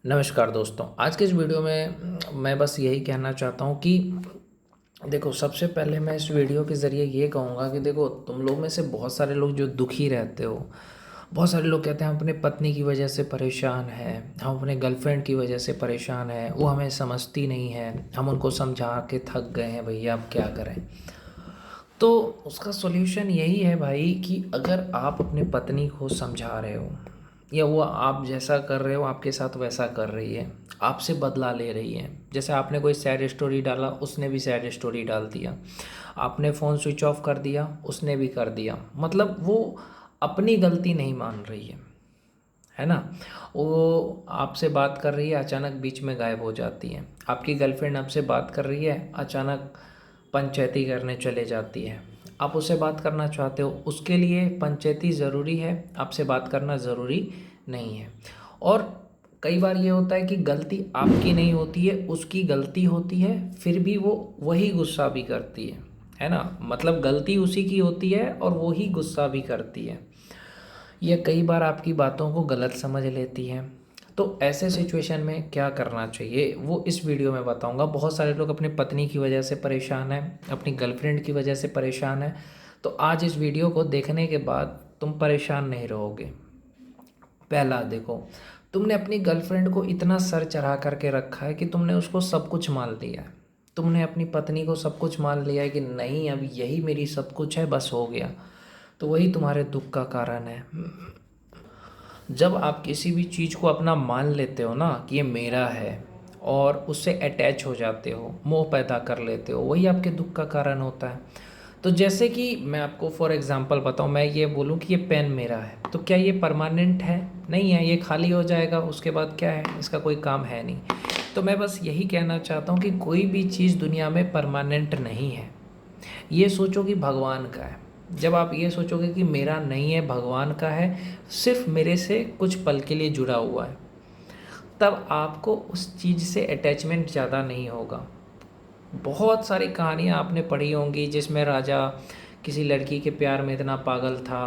नमस्कार दोस्तों, आज के इस वीडियो में मैं बस यही कहना चाहता हूँ कि देखो, सबसे पहले मैं इस वीडियो के ज़रिए ये कहूँगा कि देखो, तुम लोग में से बहुत सारे लोग जो दुखी रहते हो, बहुत सारे लोग कहते हैं हम अपने पत्नी की वजह से परेशान हैं, हम अपने गर्लफ्रेंड की वजह से परेशान हैं, वो हमें समझती नहीं है, हम उनको समझा के थक गए हैं, भैया अब क्या करें। तो उसका सॉल्यूशन यही है भाई कि अगर आप अपनी पत्नी को समझा रहे हो या वो आप जैसा कर रहे हो आपके साथ वैसा कर रही है, आपसे बदला ले रही है, जैसे आपने कोई सैड स्टोरी डाला उसने भी सैड स्टोरी डाल दिया, आपने फ़ोन स्विच ऑफ कर दिया उसने भी कर दिया, मतलब वो अपनी गलती नहीं मान रही है ना। वो आपसे बात कर रही है, अचानक बीच में गायब हो जाती है। आपकी गर्लफ्रेंड आपसे बात कर रही है, अचानक पंचायती करने चले जाती है। आप उससे बात करना चाहते हो, उसके लिए पंचायती ज़रूरी है, आपसे बात करना ज़रूरी नहीं है। और कई बार ये होता है कि गलती आपकी नहीं होती है, उसकी गलती होती है, फिर भी वो वही गुस्सा भी करती है ना। मतलब गलती उसी की होती है और वो ही गुस्सा भी करती है। ये कई बार आपकी बातों को गलत समझ लेती हैं। तो ऐसे सिचुएशन में क्या करना चाहिए वो इस वीडियो में बताऊंगा। बहुत सारे लोग अपनी पत्नी की वजह से परेशान हैं, अपनी गर्लफ्रेंड की वजह से परेशान हैं। तो आज इस वीडियो को देखने के बाद तुम परेशान नहीं रहोगे। पहला देखो, तुमने अपनी गर्लफ्रेंड को इतना सर चढ़ा करके रखा है कि तुमने उसको सब कुछ मान लिया है। तुमने अपनी पत्नी को सब कुछ मान लिया है कि नहीं, अब यही मेरी सब कुछ है, बस हो गया। तो वही तुम्हारे दुख का कारण है। जब आप किसी भी चीज़ को अपना मान लेते हो ना कि ये मेरा है, और उससे अटैच हो जाते हो, मोह पैदा कर लेते हो, वही आपके दुख का कारण होता है। तो जैसे कि मैं आपको फॉर एग्ज़ाम्पल बताऊँ, मैं ये बोलूँ कि ये पेन मेरा है, तो क्या ये परमानेंट है? नहीं है, ये खाली हो जाएगा, उसके बाद क्या है, इसका कोई काम है नहीं। तो मैं बस यही कहना चाहता हूँ कि कोई भी चीज़ दुनिया में परमानेंट नहीं है। ये सोचो कि भगवान का है। जब आप ये सोचोगे कि मेरा नहीं है, भगवान का है, सिर्फ मेरे से कुछ पल के लिए जुड़ा हुआ है, तब आपको उस चीज़ से अटैचमेंट ज़्यादा नहीं होगा। बहुत सारी कहानियाँ आपने पढ़ी होंगी जिसमें राजा किसी लड़की के प्यार में इतना पागल था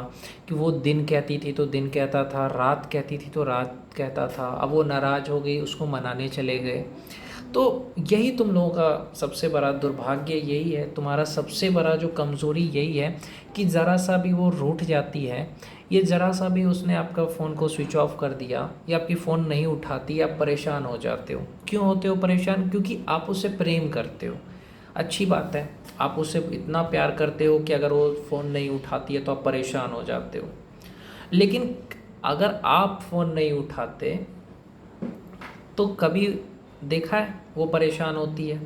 कि वो दिन कहती थी तो दिन कहता था, रात कहती थी तो रात कहता था। अब वो नाराज़ हो गई, उसको मनाने चले गए। तो यही तुम लोगों का सबसे बड़ा दुर्भाग्य यही है, तुम्हारा सबसे बड़ा जो कमज़ोरी यही है कि ज़रा सा भी वो रूठ जाती है, ये ज़रा सा भी उसने आपका फ़ोन को स्विच ऑफ कर दिया या आपकी फ़ोन नहीं उठाती, आप परेशान हो जाते हो। क्यों होते हो परेशान? क्योंकि आप उससे प्रेम करते हो। अच्छी बात है, आप उससे इतना प्यार करते हो कि अगर वो फ़ोन नहीं उठाती है तो आप परेशान हो जाते हो। लेकिन अगर आप फ़ोन नहीं उठाते तो कभी देखा है वो परेशान होती है?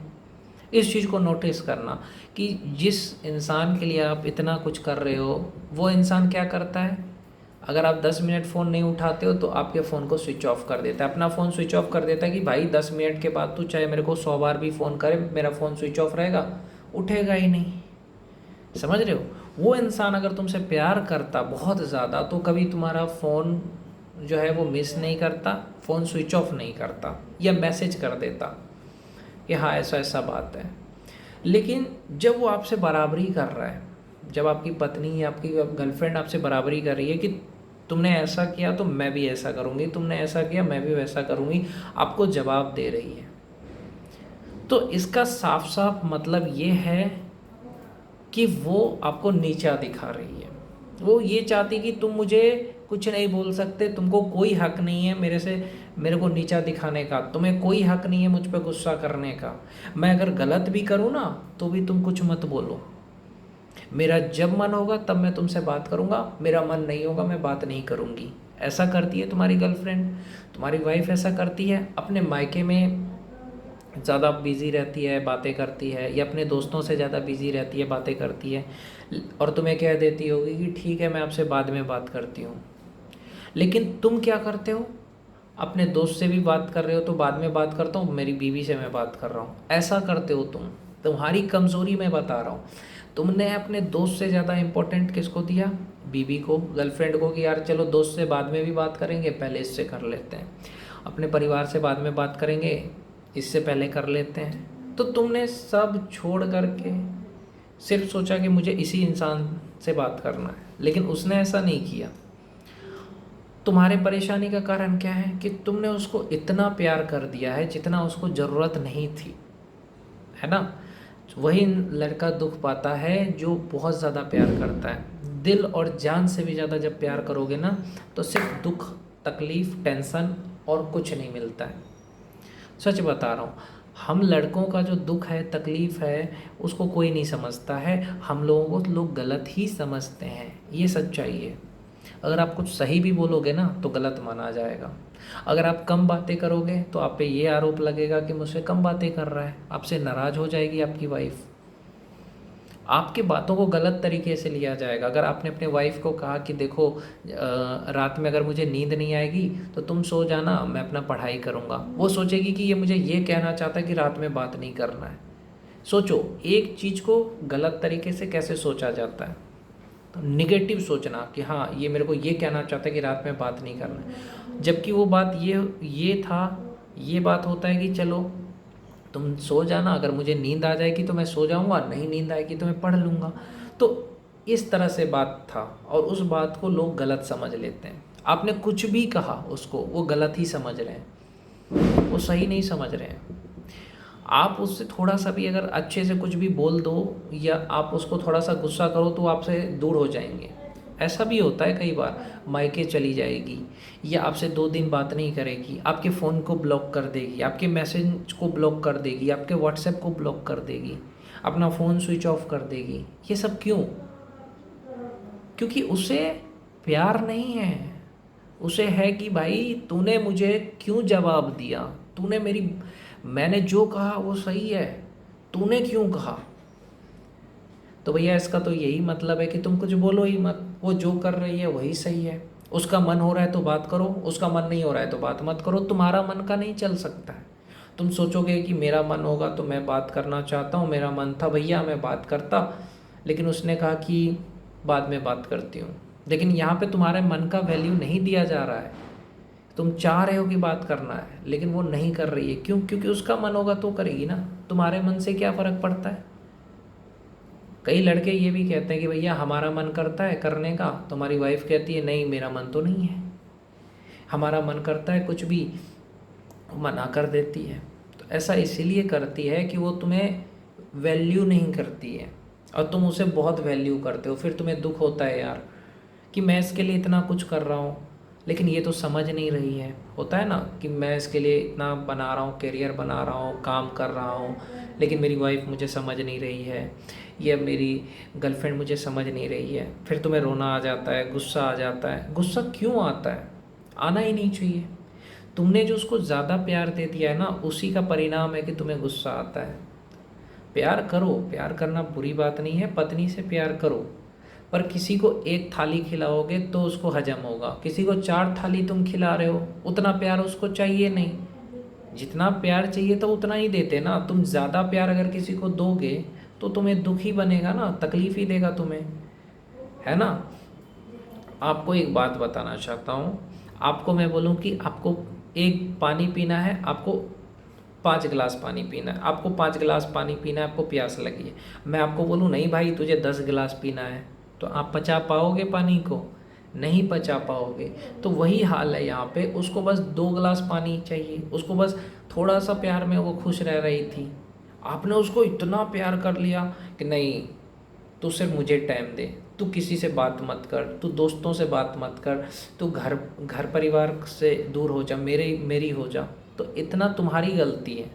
इस चीज़ को नोटिस करना कि जिस इंसान के लिए आप इतना कुछ कर रहे हो, वो इंसान क्या करता है। अगर आप 10 मिनट फ़ोन नहीं उठाते हो तो आपके फ़ोन को स्विच ऑफ कर देता है, अपना फ़ोन स्विच ऑफ कर देता है कि भाई 10 मिनट के बाद तू चाहे मेरे को 100 बार भी फ़ोन करे, मेरा फ़ोन स्विच ऑफ रहेगा, उठेगा ही नहीं। समझ रहे हो? वो इंसान अगर तुमसे प्यार करता बहुत ज़्यादा तो कभी तुम्हारा फ़ोन जो है वो मिस नहीं करता, फ़ोन स्विच ऑफ नहीं करता या मैसेज कर देता कि हाँ ऐसा ऐसा बात है। लेकिन जब वो आपसे बराबरी कर रहा है, जब आपकी पत्नी या आपकी गर्लफ्रेंड आपसे बराबरी कर रही है कि तुमने ऐसा किया तो मैं भी ऐसा करूँगी, तुमने ऐसा किया मैं भी वैसा करूँगी, आपको जवाब दे रही है, तो इसका साफ साफ मतलब ये है कि वो आपको नीचा दिखा रही है। वो ये चाहती कि तुम मुझे कुछ नहीं बोल सकते, तुमको कोई हक नहीं है मेरे को नीचा दिखाने का, तुम्हें कोई हक नहीं है मुझ पर गुस्सा करने का। मैं अगर गलत भी करूँ ना तो भी तुम कुछ मत बोलो। मेरा जब मन होगा तब मैं तुमसे बात करूँगा, मेरा मन नहीं होगा मैं बात नहीं करूँगी। ऐसा करती है तुम्हारी गर्लफ्रेंड, तुम्हारी वाइफ ऐसा करती है। अपने मायके में ज़्यादा बिज़ी रहती है, बातें करती है, या अपने दोस्तों से ज़्यादा बिज़ी रहती है, बातें करती है, और तुम्हें कह देती होगी कि ठीक है मैं आपसे बाद में बात करती हूँ। लेकिन तुम क्या करते हो? अपने दोस्त से भी बात कर रहे हो तो बाद में बात करता हूँ, मेरी बीवी से मैं बात कर रहा हूँ, ऐसा करते हो तुम। तुम्हारी कमज़ोरी मैं बता रहा हूँ। तुमने अपने दोस्त से ज़्यादा इम्पोर्टेंट किसको दिया? बीवी को, गर्लफ्रेंड को, कि यार चलो दोस्त से बाद में भी बात करेंगे, पहले इससे कर लेते हैं। अपने परिवार से बाद में बात करेंगे, इससे पहले कर लेते हैं। तो तुमने सब छोड़ करके सिर्फ सोचा कि मुझे इसी इंसान से बात करना है, लेकिन उसने ऐसा नहीं किया। तुम्हारे परेशानी का कारण क्या है कि तुमने उसको इतना प्यार कर दिया है जितना उसको ज़रूरत नहीं थी, है ना। वही लड़का दुख पाता है जो बहुत ज़्यादा प्यार करता है। दिल और जान से भी ज़्यादा जब प्यार करोगे ना, तो सिर्फ दुख, तकलीफ़, टेंशन और कुछ नहीं मिलता है। सच बता रहा हूँ, हम लड़कों का जो दुख है, तकलीफ़ है, उसको कोई नहीं समझता है। हम लोगों को लोग गलत ही समझते हैं, ये सच्चाई है। अगर आप कुछ सही भी बोलोगे ना तो गलत माना जाएगा। अगर आप कम बातें करोगे तो आप पे ये आरोप लगेगा कि मुझसे कम बातें कर रहा है, आपसे नाराज़ हो जाएगी आपकी वाइफ। आपकी बातों को गलत तरीके से लिया जाएगा। अगर आपने अपने वाइफ को कहा कि देखो रात में अगर मुझे नींद नहीं आएगी तो तुम सो जाना, मैं अपना पढ़ाई करूँगा, वो सोचेगी कि ये मुझे ये कहना चाहता है कि रात में बात नहीं करना है। सोचो, एक चीज़ को गलत तरीके से कैसे सोचा जाता है। तो निगेटिव सोचना कि हाँ ये मेरे को ये कहना चाहता है कि रात में बात नहीं करना है, जबकि वो बात ये था, ये बात होता है कि चलो तुम सो जाना, अगर मुझे नींद आ जाएगी तो मैं सो जाऊंगा, नहीं नींद आएगी तो मैं पढ़ लूँगा। तो इस तरह से बात था, और उस बात को लोग गलत समझ लेते हैं। आपने कुछ भी कहा उसको, वो गलत ही समझ रहे हैं, वो सही नहीं समझ रहे हैं। आप उससे थोड़ा सा भी अगर अच्छे से कुछ भी बोल दो या आप उसको थोड़ा सा गुस्सा करो तो आपसे दूर हो जाएंगे। ऐसा भी होता है कई बार, मायके चली जाएगी या आपसे 2 दिन बात नहीं करेगी, आपके फ़ोन को ब्लॉक कर देगी, आपके मैसेज को ब्लॉक कर देगी, आपके व्हाट्सएप को ब्लॉक कर देगी, अपना फ़ोन स्विच ऑफ कर देगी। ये सब क्यों? क्योंकि उसे प्यार नहीं है। उसे है कि भाई तूने मुझे क्यों जवाब दिया, मैंने जो कहा वो सही है, तूने क्यों कहा। तो भैया इसका तो यही मतलब है कि तुम कुछ बोलो ही मत, वो जो कर रही है वही सही है। उसका मन हो रहा है तो बात करो, उसका मन नहीं हो रहा है तो बात मत करो। तुम्हारा मन का नहीं चल सकता है। तुम सोचोगे कि मेरा मन होगा तो मैं बात करना चाहता हूँ, मेरा मन था भैया मैं बात करता, लेकिन उसने कहा कि बाद में बात करती हूँ। लेकिन यहाँ पे तुम्हारे मन का वैल्यू नहीं दिया जा रहा है। तुम चाह रहे हो कि बात करना है लेकिन वो नहीं कर रही है। क्यों? क्योंकि उसका मन होगा तो करेगी ना। तुम्हारे मन से क्या फ़र्क पड़ता है। कई लड़के ये भी कहते हैं कि भैया हमारा मन करता है करने का, तुम्हारी वाइफ कहती है नहीं मेरा मन तो नहीं है। हमारा मन करता है कुछ भी, मना कर देती है। तो ऐसा इसीलिए करती है कि वो तुम्हें वैल्यू नहीं करती है और तुम उसे बहुत वैल्यू करते हो। फिर तुम्हें दुख होता है यार कि मैं इसके लिए इतना कुछ कर रहा हूँ लेकिन ये तो समझ नहीं रही है। होता है ना कि मैं इसके लिए इतना बना रहा हूँ, करियर बना रहा हूँ, काम कर रहा हूँ, लेकिन मेरी वाइफ मुझे समझ नहीं रही है या मेरी गर्लफ्रेंड मुझे समझ नहीं रही है। फिर तुम्हें रोना आ जाता है, गुस्सा आ जाता है। गुस्सा क्यों आता है? आना ही नहीं चाहिए। तुमने जो उसको ज़्यादा प्यार दे दिया है ना, उसी का परिणाम है कि तुम्हें गुस्सा आता है। प्यार करो, प्यार करना बुरी बात नहीं है, पत्नी से प्यार करो, पर किसी को एक थाली खिलाओगे तो उसको हजम होगा। किसी को 4 थाली तुम खिला रहे हो, उतना प्यार उसको चाहिए नहीं। जितना प्यार चाहिए तो उतना ही देते ना। तुम ज़्यादा प्यार अगर किसी को दोगे तो तुम्हें दुख ही बनेगा ना, तकलीफ ही देगा तुम्हें, है ना। आपको एक बात बताना चाहता हूँ। आपको मैं बोलूँ कि आपको एक पानी पीना है, आपको 5 गिलास पानी पीना है, आपको 5 गिलास पानी पीना है, आपको प्यास लगी है। मैं आपको बोलूँ नहीं भाई तुझे 10 गिलास पीना है, तो आप पचा पाओगे पानी को? नहीं पचा पाओगे। तो वही हाल है यहाँ पे। उसको बस 2 गिलास पानी चाहिए, उसको बस थोड़ा सा प्यार में वो खुश रह रही थी। आपने उसको इतना प्यार कर लिया कि नहीं तू सिर्फ मुझे टाइम दे, तू किसी से बात मत कर, तू दोस्तों से बात मत कर, तू घर घर परिवार से दूर हो जा, मेरी हो जा। तो इतना तुम्हारी गलती है।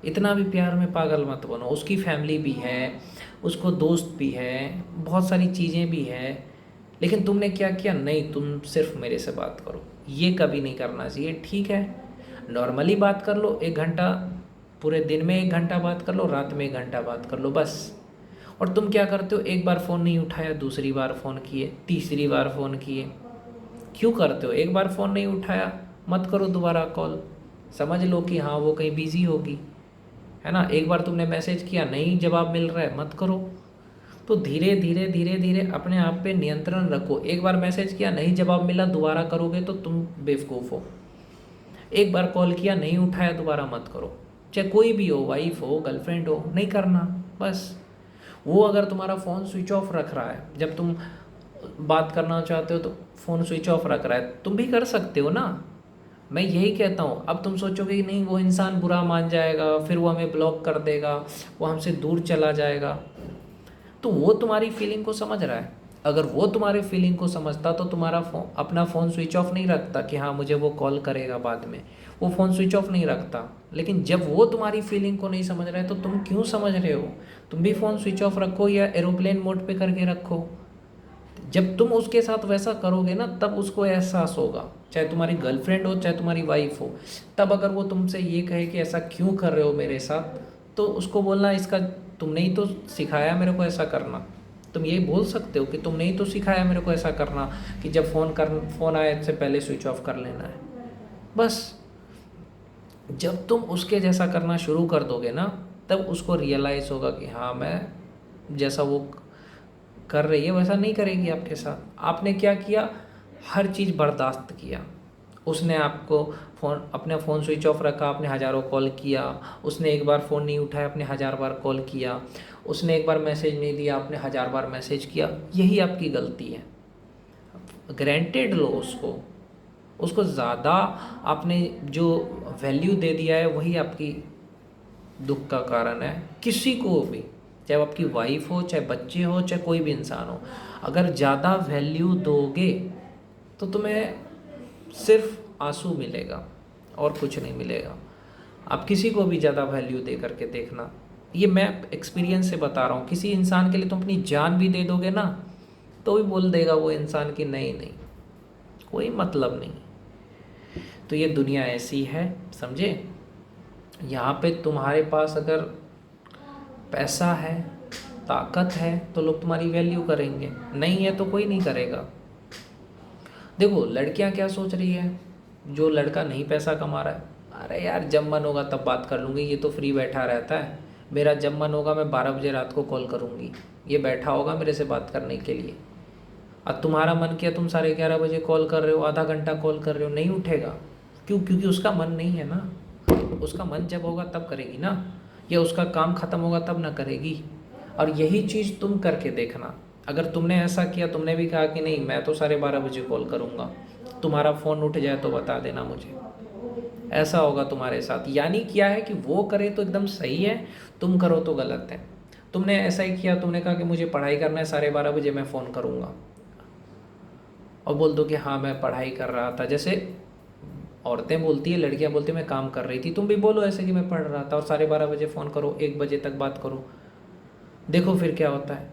इतना भी प्यार में पागल मत बनो। उसकी फैमिली भी है, उसको दोस्त भी है, बहुत सारी चीज़ें भी है, लेकिन तुमने क्या किया? नहीं तुम सिर्फ मेरे से बात करो। ये कभी नहीं करना चाहिए। ठीक है, नॉर्मली बात कर लो 1 घंटा, पूरे दिन में 1 घंटा बात कर लो, रात में 1 घंटा बात कर लो बस। और तुम क्या करते हो? एक बार फ़ोन नहीं उठाया, दूसरी बार फ़ोन किए, तीसरी बार फ़ोन किए। क्यों करते हो? एक बार फ़ोन नहीं उठाया, मत करो दोबारा कॉल। समझ लो कि हाँ वो कहीं बिज़ी होगी, है ना। एक बार तुमने मैसेज किया, नहीं जवाब मिल रहा है, मत करो। तो धीरे धीरे धीरे धीरे अपने आप पे नियंत्रण रखो। एक बार मैसेज किया, नहीं जवाब मिला, दोबारा करोगे तो तुम बेवकूफ़ हो। एक बार कॉल किया, नहीं उठाया, दोबारा मत करो। चाहे कोई भी हो, वाइफ हो, गर्लफ्रेंड हो, नहीं करना बस। वो अगर तुम्हारा फ़ोन स्विच ऑफ रख रहा है, जब तुम बात करना चाहते हो तो फ़ोन स्विच ऑफ रख रहा है, तुम भी कर सकते हो ना। मैं यही कहता हूँ। अब तुम सोचोगे कि नहीं वो इंसान बुरा मान जाएगा, फिर वो हमें ब्लॉक कर देगा, वो हमसे दूर चला जाएगा, तो वो तुम्हारी फीलिंग को समझ रहा है। अगर वो तुम्हारे फीलिंग को समझता तो तुम्हारा अपना फ़ोन स्विच ऑफ नहीं रखता कि हाँ मुझे वो कॉल करेगा बाद में, वो फ़ोन स्विच ऑफ नहीं रखता। लेकिन जब वो तुम्हारी फीलिंग को नहीं समझ रहा है तो तुम क्यों समझ रहे हो? तुम भी फ़ोन स्विच ऑफ रखो या एरोप्लेन मोड पे करके रखो। जब तुम उसके साथ वैसा करोगे ना तब उसको एहसास होगा, चाहे तुम्हारी गर्लफ्रेंड हो चाहे तुम्हारी वाइफ हो। तब अगर वो तुमसे ये कहे कि ऐसा क्यों कर रहे हो मेरे साथ, तो उसको बोलना इसका तुमने ही तो सिखाया मेरे को ऐसा करना। तुम ये बोल सकते हो कि तुमने ही तो सिखाया मेरे को ऐसा करना, कि जब फ़ोन आए से पहले स्विच ऑफ कर लेना है। बस जब तुम उसके जैसा करना शुरू कर दोगे ना तब उसको रियलाइज़ होगा कि हाँ मैं जैसा वो कर रही है वैसा नहीं करेगी आपके साथ। आपने क्या किया? हर चीज़ बर्दाश्त किया। उसने आपको अपना फ़ोन स्विच ऑफ रखा, आपने हज़ारों कॉल किया। उसने एक बार फ़ोन नहीं उठाया, आपने हज़ार बार कॉल किया। उसने एक बार मैसेज नहीं दिया, आपने हज़ार बार मैसेज किया। यही आपकी गलती है। ग्रांटेड लो उसको, उसको ज़्यादा आपने जो वैल्यू दे दिया है वही आपकी दुख का कारण है। किसी को भी, चाहे वो आपकी वाइफ हो, चाहे बच्चे हो, चाहे कोई भी इंसान हो, अगर ज़्यादा वैल्यू दोगे तो तुम्हें सिर्फ आंसू मिलेगा और कुछ नहीं मिलेगा। आप किसी को भी ज़्यादा वैल्यू दे करके देखना, ये मैं एक्सपीरियंस से बता रहा हूँ। किसी इंसान के लिए तुम अपनी जान भी दे दोगे ना तो भी बोल देगा वो इंसान कि नहीं नहीं, कोई मतलब नहीं। तो ये दुनिया ऐसी है, समझे। यहाँ पे तुम्हारे पास अगर पैसा है, ताकत है, तो लोग तुम्हारी वैल्यू करेंगे, नहीं है तो कोई नहीं करेगा। देखो लड़कियां क्या सोच रही है, जो लड़का नहीं पैसा कमा रहा है, अरे यार जब मन होगा तब बात कर लूँगी, ये तो फ्री बैठा रहता है, मेरा जब मन होगा मैं 12 बजे रात को कॉल करूँगी, ये बैठा होगा मेरे से बात करने के लिए। अब तुम्हारा मन किया तुम 11:30 बजे कॉल कर रहे हो, आधा घंटा कॉल कर रहे हो, नहीं उठेगा। क्यों? क्योंकि उसका मन नहीं है ना। उसका मन जब होगा तब करेगी ना, या उसका काम ख़त्म होगा तब ना करेगी। और यही चीज़ तुम करके देखना। अगर तुमने ऐसा किया, तुमने भी कहा कि नहीं मैं तो 12:30 बजे कॉल करूँगा, तुम्हारा फ़ोन उठ जाए तो बता देना मुझे, ऐसा होगा तुम्हारे साथ। यानी क्या है कि वो करे तो एकदम सही है, तुम करो तो गलत है। तुमने ऐसा ही किया, तुमने कहा कि मुझे पढ़ाई करना है, 12:30 बजे मैं फ़ोन करूँगा, और बोल दो कि हाँ मैं पढ़ाई कर रहा था। जैसे औरतें बोलती है, लड़कियां बोलती है मैं काम कर रही थी, तुम भी बोलो ऐसे कि मैं पढ़ रहा था, और 12:30 बजे फ़ोन करो, 1 बजे तक बात करो। देखो फिर क्या होता है।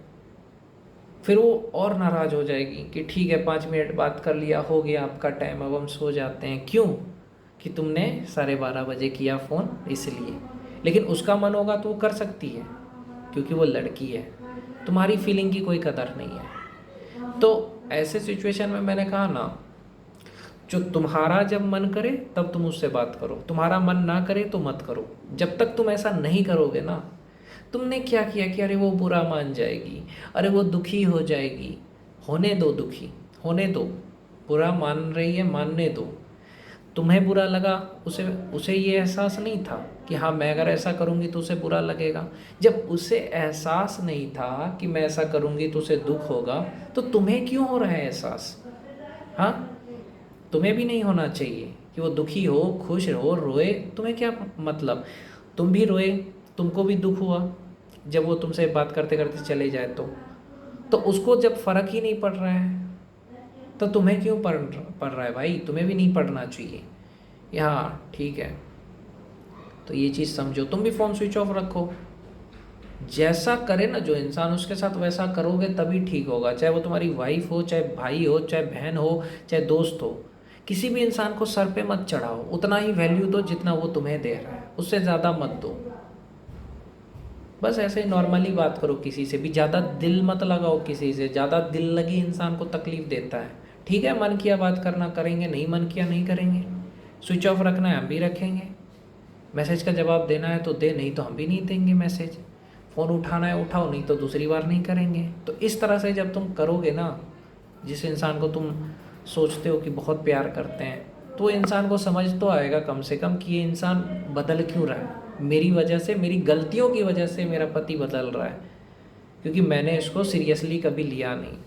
फिर वो और नाराज़ हो जाएगी कि ठीक है 5 मिनट बात कर लिया, हो गया आपका टाइम, अब हम सो जाते हैं। क्यों? कि तुमने 12:30 बजे किया फ़ोन इसलिए। लेकिन उसका मन होगा तो वो कर सकती है, क्योंकि वो लड़की है। तुम्हारी फीलिंग की कोई कदर नहीं है। तो ऐसे सिचुएशन में मैंने कहा ना, जो तुम्हारा जब मन करे तब तुम उससे बात करो, तुम्हारा मन ना करे तो मत करो। जब तक तुम ऐसा नहीं करोगे ना, तुमने क्या किया कि अरे वो बुरा मान जाएगी, अरे वो दुखी हो जाएगी, होने दो, दुखी होने दो, बुरा मान रही है मानने दो। तुम्हें बुरा लगा, उसे उसे ये एहसास नहीं था कि हाँ मैं अगर ऐसा करूँगी तो उसे बुरा लगेगा। जब उसे एहसास नहीं था कि मैं ऐसा करूँगी तो उसे दुख होगा, तो तुम्हें क्यों हो रहा है एहसास? हाँ, तुम्हें भी नहीं होना चाहिए कि वो दुखी हो, खुश हो, रोए, तुम्हें क्या मतलब। तुम भी रोए, तुमको भी दुख हुआ जब वो तुमसे बात करते करते चले जाए, तो उसको जब फ़र्क ही नहीं पड़ रहा है तो तुम्हें क्यों पड़ रहा है भाई? तुम्हें भी नहीं पड़ना चाहिए। हाँ ठीक है, तो ये चीज़ समझो। तुम भी फ़ोन स्विच ऑफ रखो, जैसा करे ना जो इंसान उसके साथ वैसा करोगे तभी ठीक होगा। चाहे वो तुम्हारी वाइफ हो, चाहे भाई हो, चाहे बहन हो, चाहे दोस्त हो। किसी भी इंसान को सर पे मत चढ़ाओ, उतना ही वैल्यू दो जितना वो तुम्हें दे रहा है, उससे ज़्यादा मत दो। बस ऐसे ही नॉर्मली बात करो, किसी से भी ज़्यादा दिल मत लगाओ, किसी से ज़्यादा दिल लगी इंसान को तकलीफ़ देता है। ठीक है, मन किया बात करना करेंगे, नहीं मन किया नहीं करेंगे। स्विच ऑफ रखना है हम भी रखेंगे, मैसेज का जवाब देना है तो दे, नहीं तो हम भी नहीं देंगे मैसेज। फ़ोन उठाना है उठाओ, नहीं तो दूसरी बार नहीं करेंगे। तो इस तरह से जब तुम करोगे ना, जिस इंसान को तुम सोचते हो कि बहुत प्यार करते हैं, तो इंसान को समझ तो आएगा कम से कम कि ये इंसान बदल क्यों रहा है। मेरी वजह से, मेरी गलतियों की वजह से मेरा पति बदल रहा है, क्योंकि मैंने इसको सीरियसली कभी लिया नहीं।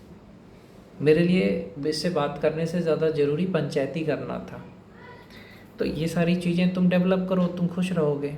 मेरे लिए इससे बात करने से ज़्यादा ज़रूरी पंचायती करना था। तो ये सारी चीज़ें तुम डेवलप करो, तुम खुश रहोगे।